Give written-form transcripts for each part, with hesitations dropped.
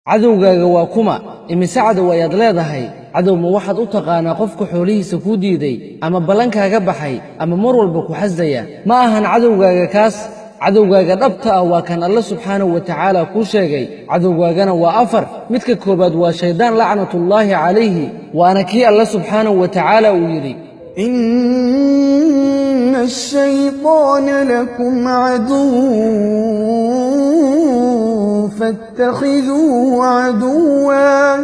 cadowgaaga waa kuma imise cadow ayaad leedahay cadow ma waxaad u taqaanaa qofka xoolihiisa kuu diiday ama ballankaaga baxay ama mar walba ku xasdaya ma ahan cadowgaaga kaas cadowgaaga dhabta ah waa kan alle subxaanahu wa tacaala kuu sheegay cadowgaagana waa afar midka koobaad waa shaydaan lacnatullaahi calayhi waana kii alle subxaanahu wa tacaala uu yidhi inna ash-shaytaana lakum caduwwun fattakhidhuuhu caduwwan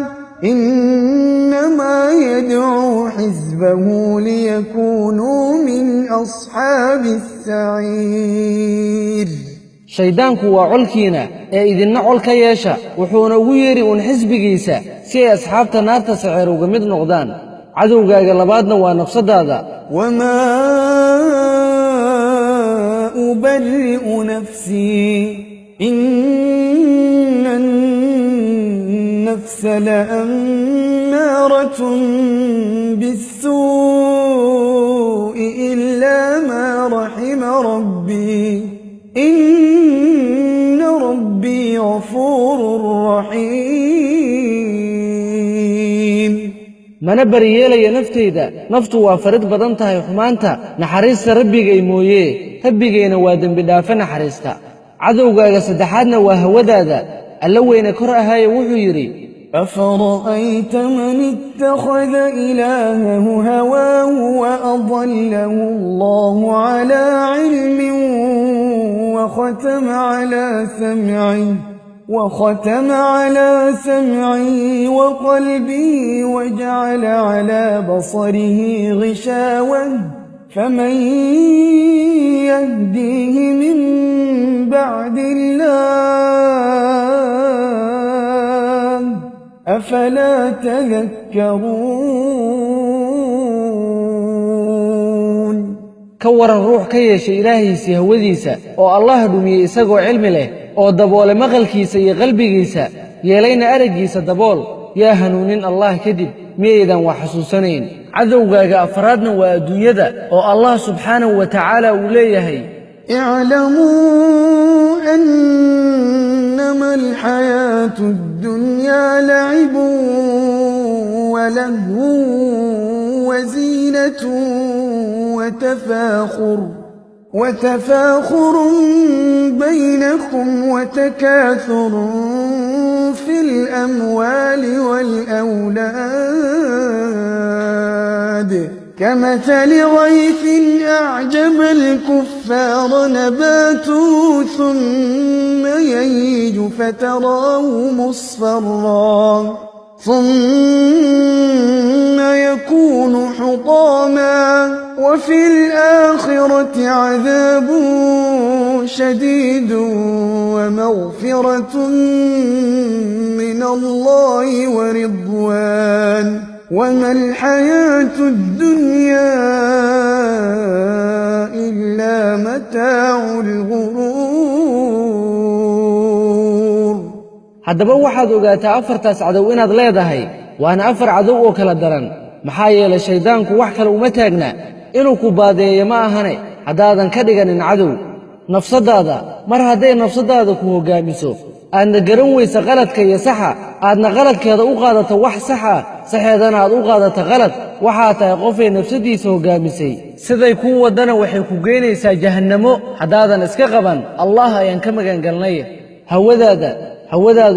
innamaa yad'uu xisbahu liyakuunuu min ashaabi as-saciir shayddaanku waa colkiina ee idinna col ka yeesha wuxuuna ugu yeedhi uun xisbigiisa si ay asxaabta naarta saceer uga mid noqdaan cadowgaaga labaadna waa nafsadaada wamaa ubarri'u nafsii inna an-nafsa la'ammaaratun bis-suu'i illaa maa rahima rabbii inna rabbii ghafuurun rahiim mana bariyeelaya naftayda naftu waa farid badan tahay xumaanta naxariista rabbigay mooyee rabbigayna waa dembi dhaafe naxariista cadowgaaga saddexaadna waa hawadaada alla weyne kor ahaaye wuxuu yidhi أفرأيت من اتخذ إلهه هواه وأضله الله على علم وختم على سمعه وقلبه وجعل على بصره غشاوة فمن يهديه من بعد الله أفلا تذكرون كورن روح كيش إلهيسي هوديسا oo Allah dhumiyay isagoo cilmi leh oo daboole maqalkiisa iyo qalbigiisa yeelayna aragiisa dabool yaa hanuunin Allah kadib meedan wax xasuusanayn cadowgaaga afraadna waa adduunyada oo Allah subhanahu wa ta'ala uu leeyahay اعلموا أنما الحياة الدنيا لعب ولهو وزينة وتفاخر بينكم وتكاثر في الأموال والأولاد كمثل غيث أعجب الكفار نباته ثم يهيج فتراه مصفرا ثم يكون حطاما وفي الآخرة عذاب شديد ومغفرة من الله ورضوان وما الحياة الدنيا إلا متاع الغرور haddaba waxaad ogaataa afartaas cadow inaad leedahay waana afar cadow oo kala daran maxaa yeelay shayddaanku wax kale uma taagna inuu ku baadeeyo ma ahane haddaadan ka dhiganin cadow nafsadaada mar hadday nafsadaada ku hoggaamiso aadna garan weysa qaladka iyo saxa aadna qaladkeeda u qaadato wax saxa saxeedana aad u qaadato qalad waxaa tahay qofay nafsadiisa hoggaamisay siday kuu waddana waxay ku geynaysaa jahannamo haddaadan iska qaban allah ayaan ka magangalnay hawadaada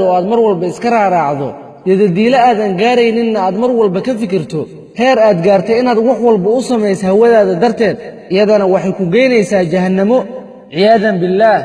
oo aad mar walba iska raaraacdo yadadiilo aadan gaarayninna aad mar walba ka fikirto heer aad gaartay inaad wax walba u samayso hawadaada darteed iyadana waxay ku geynaysaa jahannamo ciyaadan billaah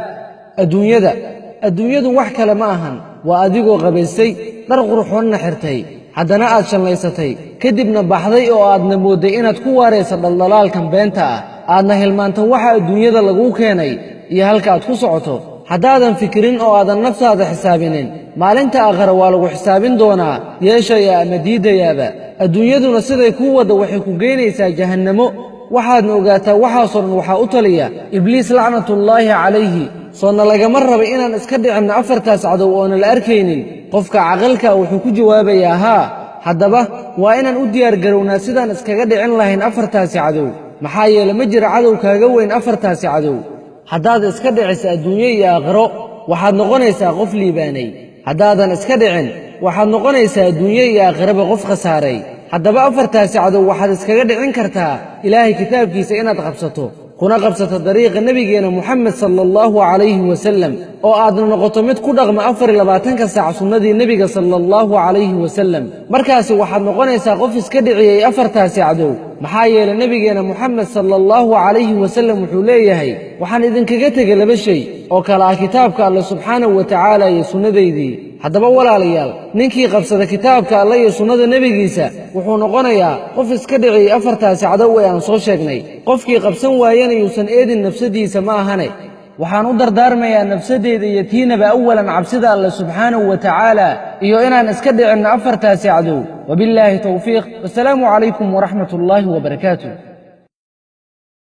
adduunyadu wax kale ma ahan waa adigoo qabaystay dhar qurxoonna xirtay haddana aad shallaysatay kadibna baxday oo aadna moodday inaad ku waarayso dhaldhalaalkan beenta ah aadna hilmaanto waxa adduunyada laguu keenay iyo halka aad ku socoto haddaadan fikirin oo aadan naftaada xisaabinin maalinta aakhira waa lagu xisaabin doonaa yeeshaya ama diidayaaba adduunyaduna siday kuu wadda waxay ku geynaysaa jahannamo waxaadna ogaataa waxaasoo dhan waxaa u taliya ibliis lacnatullaahi calayhi soona lagama raba inaan iska dhicinno afartaas cadow oona la arkaynin qofka caqalka wuxuu ku jawaabayaa haa haddaba waa inaan u diyaargarownaa sidaan iskaga dhicin lahayn afartaasi cadow maxaa yeele ma jira cadow kaaga weyn afartaasi cadow haddaad iska dhiciso adduunyo iyo aakhiro waxaad noqonaysaa qof liibaanay haddaadan iska dhicin waxaad noqonaysaa adduunyo iyo aakhiraba qof khasaaray haddaba afartaasi cadow waxaad iskaga dhicin kartaa ilaahay kitaabkiisa inaad qabsato kuna qabsato dariiqa nebigeena muxamed sala allahu calayhi wasallam oo aadna noqoto mid ku dhaqma 24 saac sunnadii nebiga sala allahu calayhi wasallam markaasi waxaad noqonaysaa qof iska dhiciyey afartaasi cadow maxaa yeelay nebigeena muxamed sala allahu calayhi wasallam wuxuu leeyahay waxaan idinkaga tegey 2 shay oo kale ah kitaabka alle subxaanahu wa tacaala iyo sunnadaydii haddaba walaalayaal ninkii qabsada kitaabka alle iyo sunnada nebigiisa wuxuu noqonayaa qof iska dhiciyey afartaasi cadow ee aan soo sheegnay qofkii qabsan waayana yuusan eedin nafsadiisa ma ahane waxaan u dardaarmayaa nafsadeyda iyo tiinaba awalan cabsida alle subxaanahu wa tacaala iyo inaan iska dhicinno afartaasi cadow wabillaahi tawfiiq wasalaamu calaykum waraxmatullaahi wabarakaatuh